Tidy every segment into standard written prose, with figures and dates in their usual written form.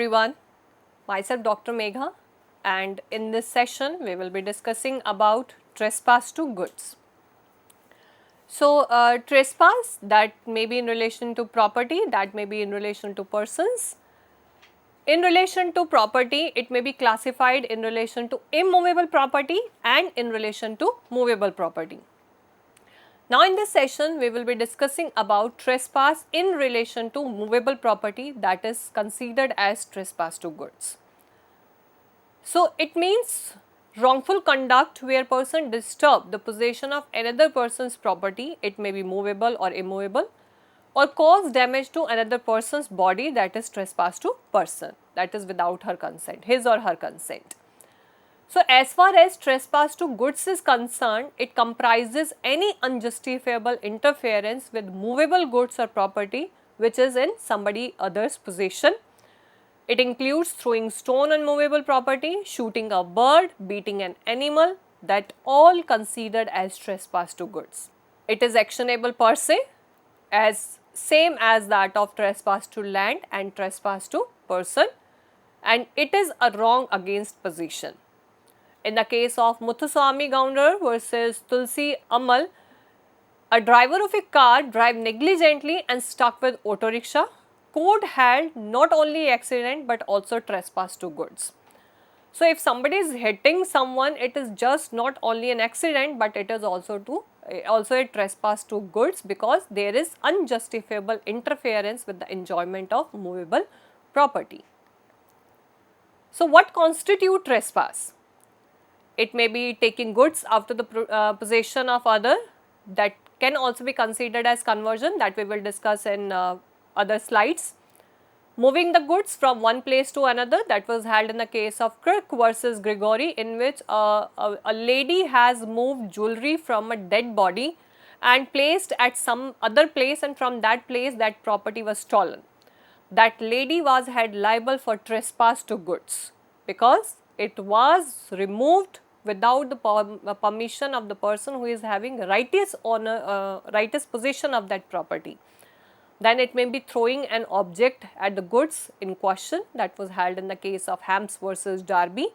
everyone, myself Dr. Megha, and in this session we will be discussing about trespass to goods. So, trespass, that may be in relation to property, that may be in relation to persons. In relation to property, it may be classified in relation to immovable property and in relation to movable property. Now, in this session, we will be discussing about trespass in relation to movable property, that is considered as trespass to goods. So, it means wrongful conduct where person disturb the possession of another person's property, it may be movable or immovable, or cause damage to another person's body, that is trespass to person, that is without her consent, his or her consent. So, as far as trespass to goods is concerned, it comprises any unjustifiable interference with movable goods or property which is in somebody other's possession. It includes throwing stone on movable property, shooting a bird, beating an animal, that all considered as trespass to goods. It is actionable per se, as same as that of trespass to land and trespass to person, and it is a wrong against possession. In the case of Muthuswamy Gownder versus Tulsi Amal, a driver of a car drive negligently and stuck with auto rickshaw. Court held not only accident but also trespass to goods. So, if somebody is hitting someone, it is just not only an accident but it is also a trespass to goods, because there is unjustifiable interference with the enjoyment of movable property. So, what constitute trespass? It may be taking goods after the possession of other, that can also be considered as conversion, that we will discuss in other slides. Moving the goods from one place to another, that was held in the case of Kirk versus Gregory, in which a lady has moved jewelry from a dead body and placed at some other place, and from that place that property was stolen. That lady was held liable for trespass to goods because it was removed without the permission of the person who is having righteous possession of that property. Then it may be throwing an object at the goods in question, that was held in the case of Hams versus Darby,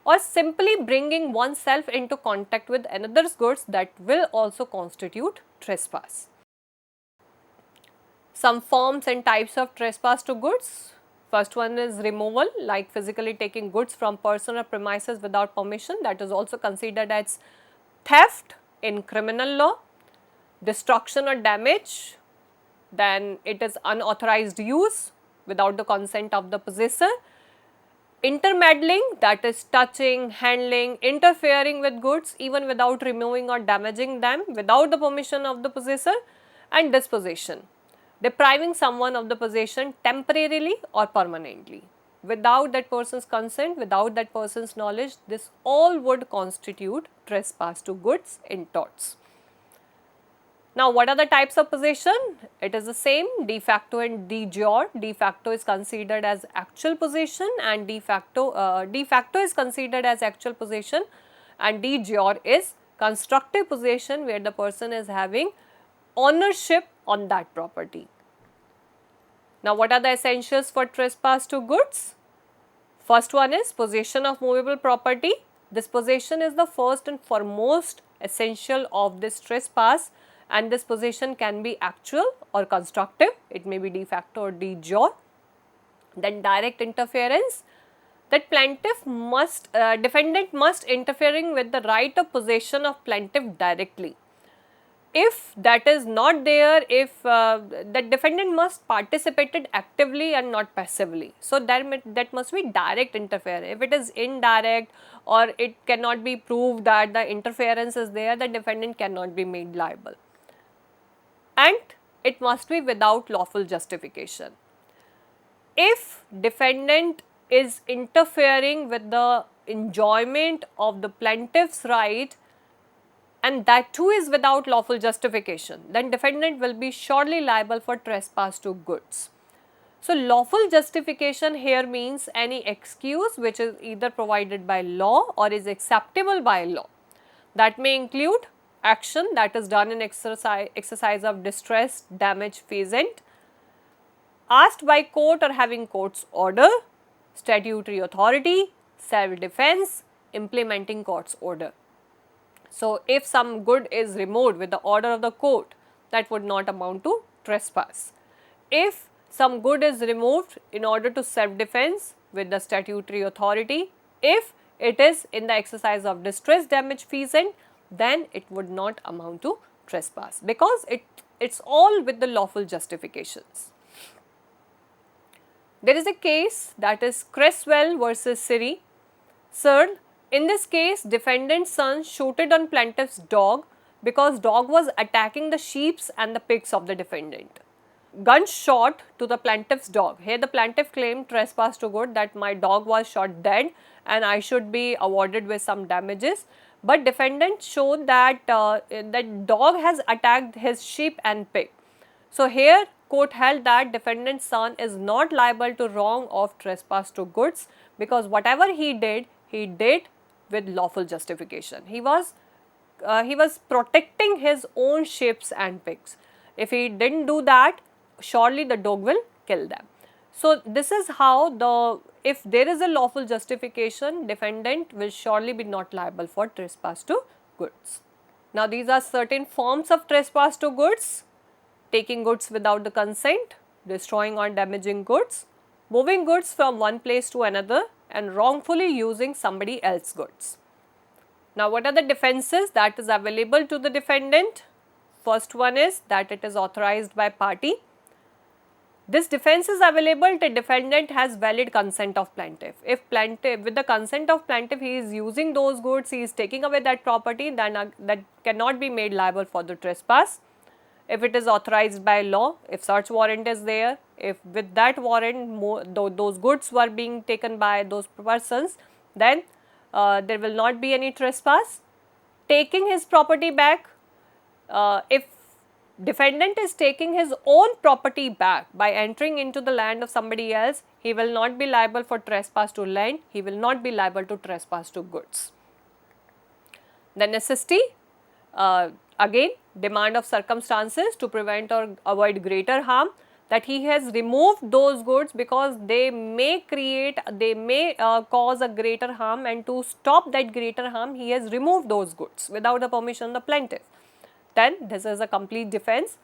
or simply bringing oneself into contact with another's goods, that will also constitute trespass. Some forms and types of trespass to goods. First one is removal, like physically taking goods from person or premises without permission, that is also considered as theft in criminal law. Destruction or damage, then it is unauthorized use without the consent of the possessor. Intermeddling, that is touching, handling, interfering with goods even without removing or damaging them without the permission of the possessor. And dispossession, depriving someone of the possession temporarily or permanently without that person's consent, without that person's knowledge. This all would constitute trespass to goods in torts. Now, what are the types of possession? It is the same, de facto and de jure. De facto is considered as actual possession and de facto is considered as actual possession, and de jure is constructive possession where the person is having ownership on that property. Now, what are the essentials for trespass to goods? First one is possession of movable property. This possession is the first and foremost essential of this trespass, and this possession can be actual or constructive, it may be de facto or de jure. Then direct interference, that defendant must interfering with the right of possession of plaintiff directly. If that is not there, if the defendant must participated actively and not passively. So, that must be direct interference. If it is indirect or it cannot be proved that the interference is there, the defendant cannot be made liable. And it must be without lawful justification. If defendant is interfering with the enjoyment of the plaintiff's right, and that too is without lawful justification, then defendant will be surely liable for trespass to goods. So, lawful justification here means any excuse which is either provided by law or is acceptable by law. That may include action that is done in exercise of distress, damage, pheasant. asked by court or having court's order, statutory authority, self-defense, implementing court's order. So, if some good is removed with the order of the court, that would not amount to trespass. If some good is removed in order to self-defense with the statutory authority, if it is in the exercise of distress damage feasant, then it would not amount to trespass, because it's all with the lawful justifications. There is a case, that is Cresswell versus Siri. Sir, in this case, defendant's son shooted on plaintiff's dog because dog was attacking the sheep and the pigs of the defendant. Gunshot to the plaintiff's dog. Here the plaintiff claimed trespass to good, that my dog was shot dead and I should be awarded with some damages. But defendant showed that that dog has attacked his sheep and pig. So here court held that defendant's son is not liable to wrong of trespass to goods, because whatever he did with lawful justification. He was protecting his own sheep and pigs. If he didn't do that, surely the dog will kill them. So this is how if there is a lawful justification, defendant will surely be not liable for trespass to goods. Now these are certain forms of trespass to goods: taking goods without the consent, destroying or damaging goods, moving goods from one place to another, and wrongfully using somebody else's goods. Now what are the defenses that is available to the defendant? First one is that it is authorized by party. This defense is available till defendant has valid consent of plaintiff. If plaintiff, with the consent of plaintiff, he is using those goods, he is taking away that property, then that cannot be made liable for the trespass. If it is authorized by law, if search warrant is there, if with that warrant those goods were being taken by those persons, then there will not be any trespass. Taking his property back, if defendant is taking his own property back by entering into the land of somebody else, he will not be liable for trespass to land, he will not be liable to trespass to goods. The necessity, again demand of circumstances to prevent or avoid greater harm, that he has removed those goods because they may cause a greater harm, and to stop that greater harm he has removed those goods without the permission of the plaintiff. Then this is a complete defense.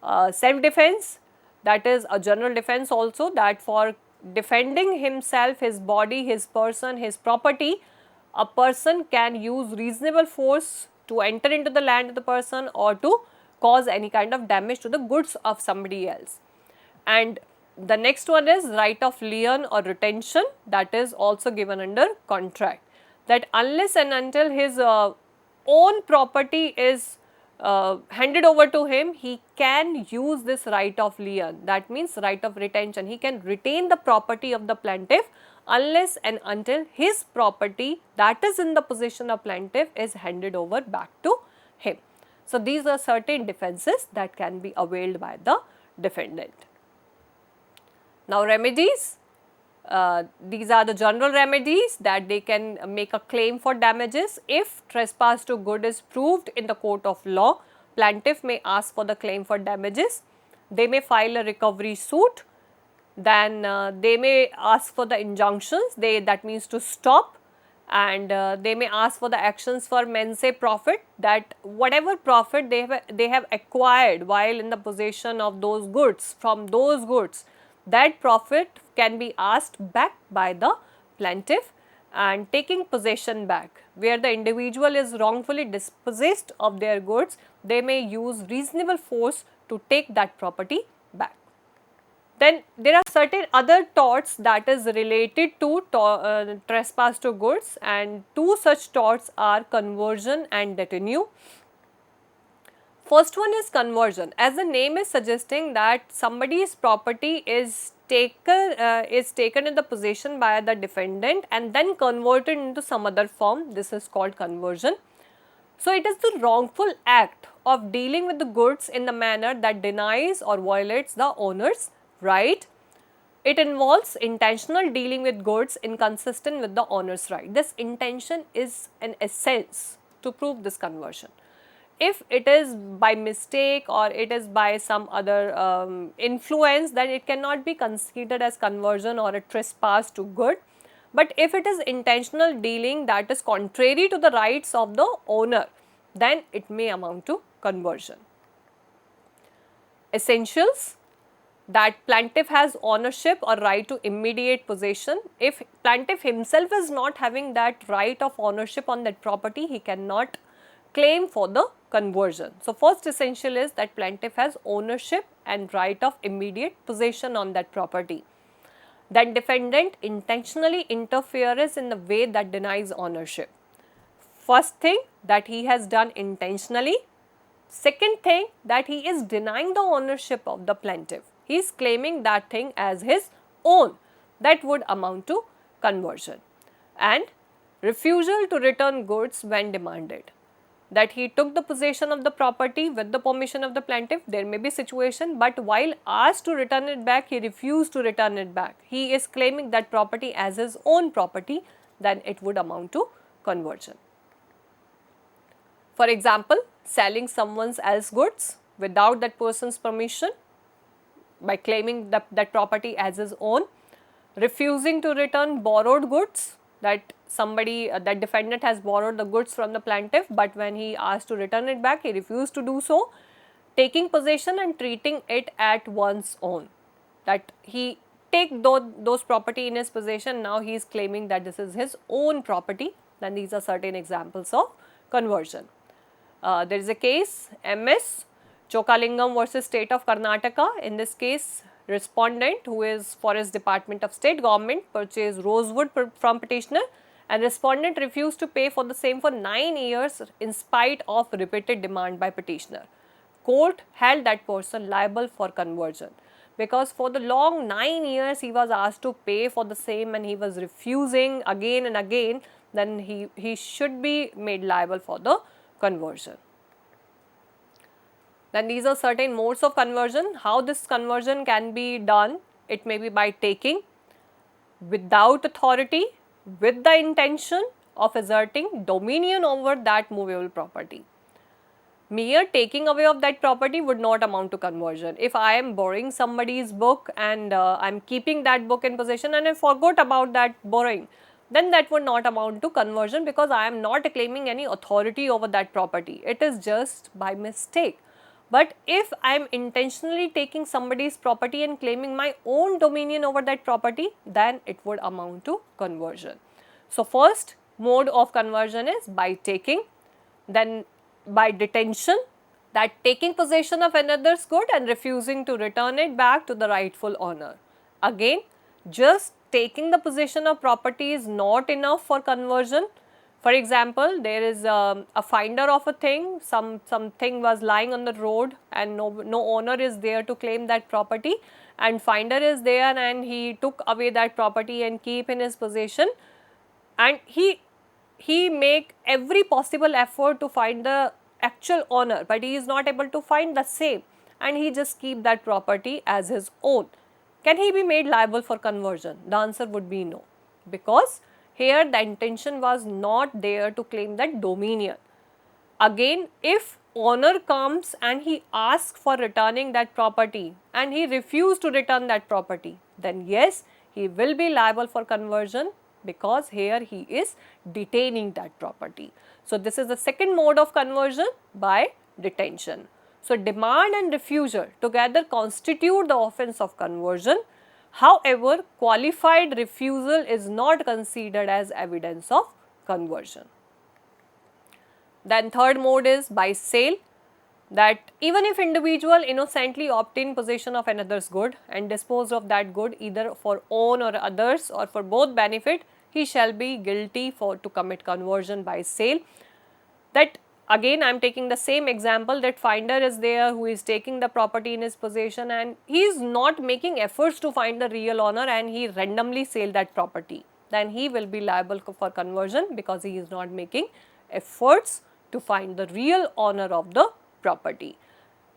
Self-defense, that is a general defense also, that for defending himself, his body, his person, his property, a person can use reasonable force to enter into the land of the person or to cause any kind of damage to the goods of somebody else. And the next one is right of lien or retention, that is also given under contract, that unless and until his own property is handed over to him, he can use this right of lien, that means right of retention. He can retain the property of the plaintiff unless and until his property that is in the possession of plaintiff is handed over back to him. So these are certain defenses that can be availed by the defendant. Now remedies, these are the general remedies that they can make a claim for damages. If trespass to good is proved in the court of law, plaintiff may ask for the claim for damages. They may file a recovery suit, then they may ask for the injunctions, that means to stop, and they may ask for the actions for mense profit, that whatever profit they have acquired while in the possession of those goods, from those goods, that profit can be asked back by the plaintiff. And taking possession back, where the individual is wrongfully dispossessed of their goods, they may use reasonable force to take that property back. Then there are certain other torts that is related to trespass to goods, and two such torts are conversion and detenue. First one is conversion. As the name is suggesting that somebody's property is taken in the possession by the defendant and then converted into some other form, this is called conversion. So it is the wrongful act of dealing with the goods in the manner that denies or violates the owner's right. It involves intentional dealing with goods inconsistent with the owner's right. This intention is an essence to prove this conversion. if it is by mistake or it is by some other influence, then it cannot be considered as conversion or a trespass to good. But if it is intentional dealing that is contrary to the rights of the owner, then it may amount to conversion. Essentials: that plaintiff has ownership or right to immediate possession. If plaintiff himself is not having that right of ownership on that property, he cannot claim for the conversion. So, first essential is that plaintiff has ownership and right of immediate possession on that property. Then defendant intentionally interferes in the way that denies ownership. First thing, that he has done intentionally. Second thing, that he is denying the ownership of the plaintiff. He is claiming that thing as his own. That would amount to conversion. And refusal to return goods when demanded. That he took the possession of the property with the permission of the plaintiff. There may be situation, but while asked to return it back, he refused to return it back. He is claiming that property as his own property, then it would amount to conversion. For example, selling someone else's goods without that person's permission by claiming that property as his own, refusing to return borrowed goods, that somebody, that defendant has borrowed the goods from the plaintiff, but when he asked to return it back, he refused to do so, taking possession and treating it at one's own, that he take those property in his possession, now he is claiming that this is his own property, then these are certain examples of conversion. There is a case MS Chokalingam versus State of Karnataka. In this case, respondent, who is Forest Department of State Government, purchased rosewood from petitioner, and respondent refused to pay for the same for 9 years in spite of repeated demand by petitioner. Court held that person liable for conversion, because for the long 9 years he was asked to pay for the same and he was refusing again and again, then he should be made liable for the conversion. Then these are certain modes of conversion. How this conversion can be done? It may be by taking without authority with the intention of asserting dominion over that movable property. Mere taking away of that property would not amount to conversion. If I am borrowing somebody's book and I am keeping that book in possession and I forgot about that borrowing, then that would not amount to conversion, because I am not claiming any authority over that property. It is just by mistake. But if I am intentionally taking somebody's property and claiming my own dominion over that property, then it would amount to conversion. So, first mode of conversion is by taking, then by detention, that taking possession of another's good and refusing to return it back to the rightful owner. Again, just taking the possession of property is not enough for conversion. For example, there is a finder of a thing, something was lying on the road and no owner is there to claim that property, and finder is there and he took away that property and keep in his possession, and he make every possible effort to find the actual owner, but he is not able to find the same, and he just keep that property as his own. Can he be made liable for conversion? The answer would be no, because here the intention was not there to claim that dominion. Again, if owner comes and he asks for returning that property and he refused to return that property, then yes, he will be liable for conversion, because here he is detaining that property. So, this is the second mode of conversion, by detention. So, demand and refusal together constitute the offence of conversion. However, qualified refusal is not considered as evidence of conversion. Then third mode is by sale, that even if individual innocently obtain possession of another's good and dispose of that good either for own or others or for both benefit, he shall be guilty to commit conversion by sale. That again I am taking the same example, that finder is there who is taking the property in his possession and he is not making efforts to find the real owner and he randomly sell that property, then he will be liable for conversion, because he is not making efforts to find the real owner of the property.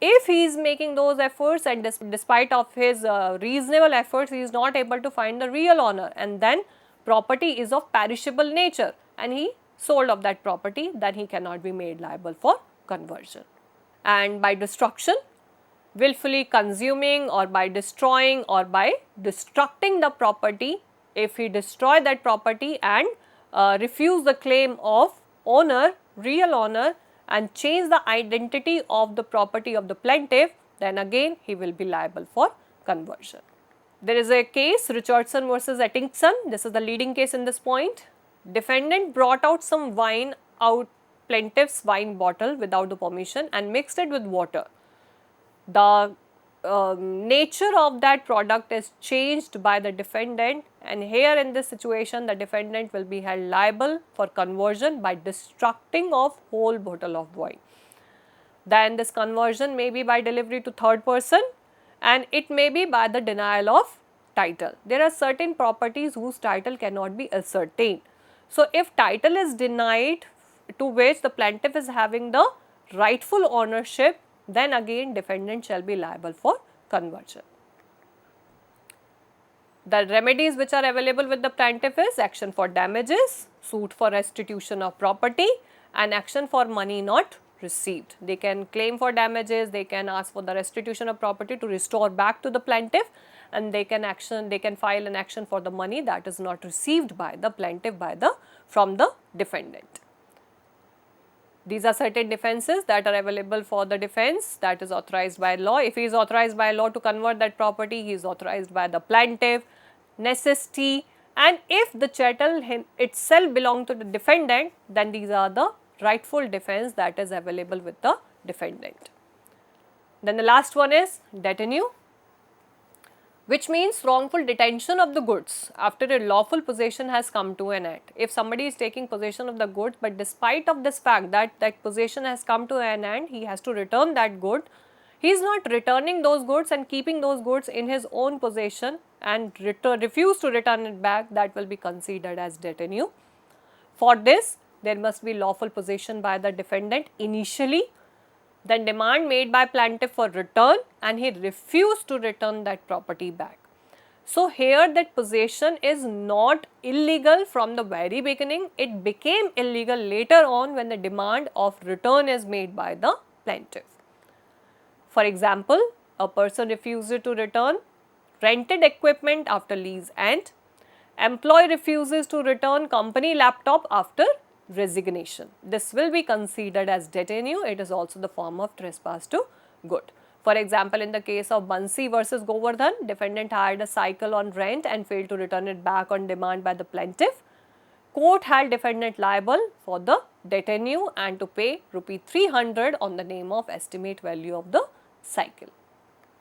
If he is making those efforts and despite of his reasonable efforts, he is not able to find the real owner, and then property is of perishable nature and he sold of that property, then he cannot be made liable for conversion. And by destruction, willfully consuming or by destroying or by destructing the property, if he destroy that property and refuse the claim of owner, real owner, and change the identity of the property of the plaintiff, then again he will be liable for conversion. There is a case, Richardson versus Atkinson. This is the leading case in this point. Defendant brought out some wine out plaintiff's wine bottle without the permission and mixed it with water. The nature of that product is changed by the defendant, and here in this situation the defendant will be held liable for conversion by destructing of whole bottle of wine. Then this conversion may be by delivery to third person, and it may be by the denial of title. There are certain properties whose title cannot be ascertained. So, if title is denied to which the plaintiff is having the rightful ownership, then again defendant shall be liable for conversion. The remedies which are available with the plaintiff is action for damages, suit for restitution of property, and action for money not received. They can claim for damages, they can ask for the restitution of property to restore back to the plaintiff, and they can file an action for the money that is not received by the plaintiff from the defendant. These are certain defenses that are available for the defense that is authorized by law. If he is authorized by law to convert that property, he is authorized by the plaintiff, necessity, and if the chattel itself belong to the defendant, then these are the rightful defense that is available with the defendant. Then the last one is detenue, which means wrongful detention of the goods after a lawful possession has come to an end. If somebody is taking possession of the goods, but despite of this fact that that possession has come to an end, he has to return that good, he is not returning those goods and keeping those goods in his own possession and refuse to return it back, that will be considered as detenue. For this, there must be lawful possession by the defendant initially, then demand made by plaintiff for return, and he refused to return that property back. So, here that possession is not illegal from the very beginning, it became illegal later on when the demand of return is made by the plaintiff. For example, a person refuses to return rented equipment after lease end, employee refuses to return company laptop after resignation. This will be considered as detenue. It is also the form of trespass to good. For example, in the case of Bansi versus Govardhan, defendant hired a cycle on rent and failed to return it back on demand by the plaintiff. Court held defendant liable for the detenue and to pay rupee 300 on the name of estimate value of the cycle.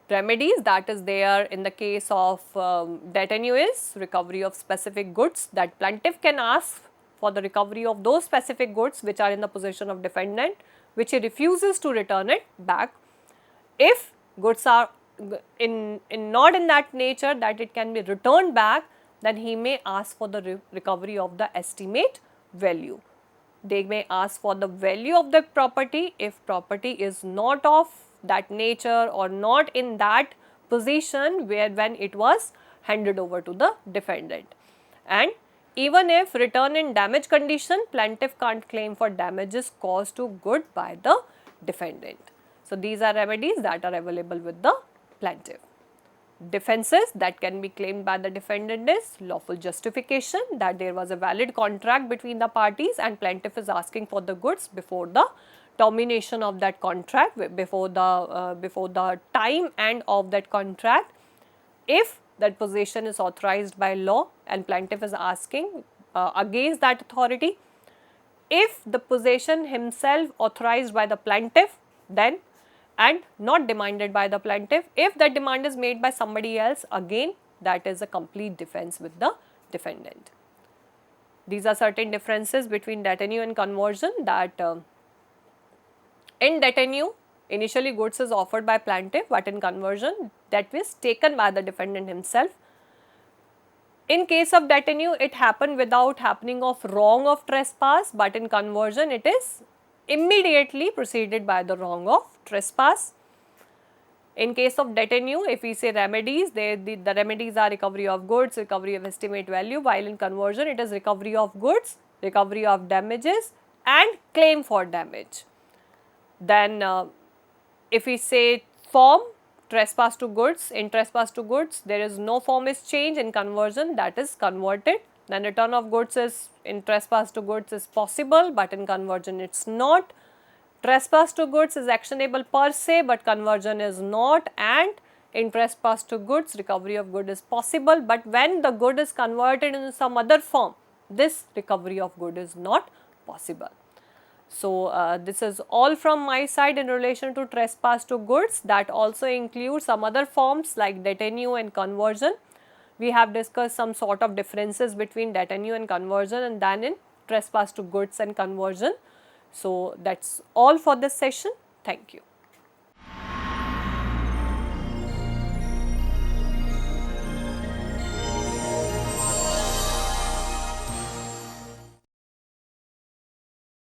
Remedies that is there in the case of detenue is recovery of specific goods, that plaintiff can ask for the recovery of those specific goods which are in the possession of defendant, which he refuses to return it back. If goods are not in that nature that it can be returned back, then he may ask for the recovery of the estimate value. They may ask for the value of the property if property is not of that nature or not in that position when it was handed over to the defendant. And even if return in damaged condition, plaintiff can't claim for damages caused to good by the defendant. So, these are remedies that are available with the plaintiff. Defenses that can be claimed by the defendant is lawful justification, that there was a valid contract between the parties and plaintiff is asking for the goods before the termination of that contract, before the time end of that contract. If that possession is authorized by law and plaintiff is asking against that authority, if the possession himself authorized by the plaintiff, then and not demanded by the plaintiff, if that demand is made by somebody else, again that is a complete defense with the defendant. These are certain differences between detenue and conversion, that in detenue initially goods is offered by plaintiff, but in conversion that is taken by the defendant himself. In case of detenue, it happened without happening of wrong of trespass, but in conversion it is immediately preceded by the wrong of trespass. In case of detenue, if we say remedies, the remedies are recovery of goods, recovery of estimate value, while in conversion it is recovery of goods, recovery of damages and claim for damage. Then if we say form, trespass to goods, in trespass to goods there is no form is changed, in conversion that is converted. Then return of goods is in trespass to goods is possible, but in conversion it is not. Trespass to goods is actionable per se, but conversion is not, and in trespass to goods recovery of good is possible, but when the good is converted into some other form, this recovery of good is not possible. So, this is all from my side in relation to trespass to goods. That also includes some other forms like detenue and conversion. We have discussed some sort of differences between detenue and conversion, and then in trespass to goods and conversion. So, that is all for this session. Thank you.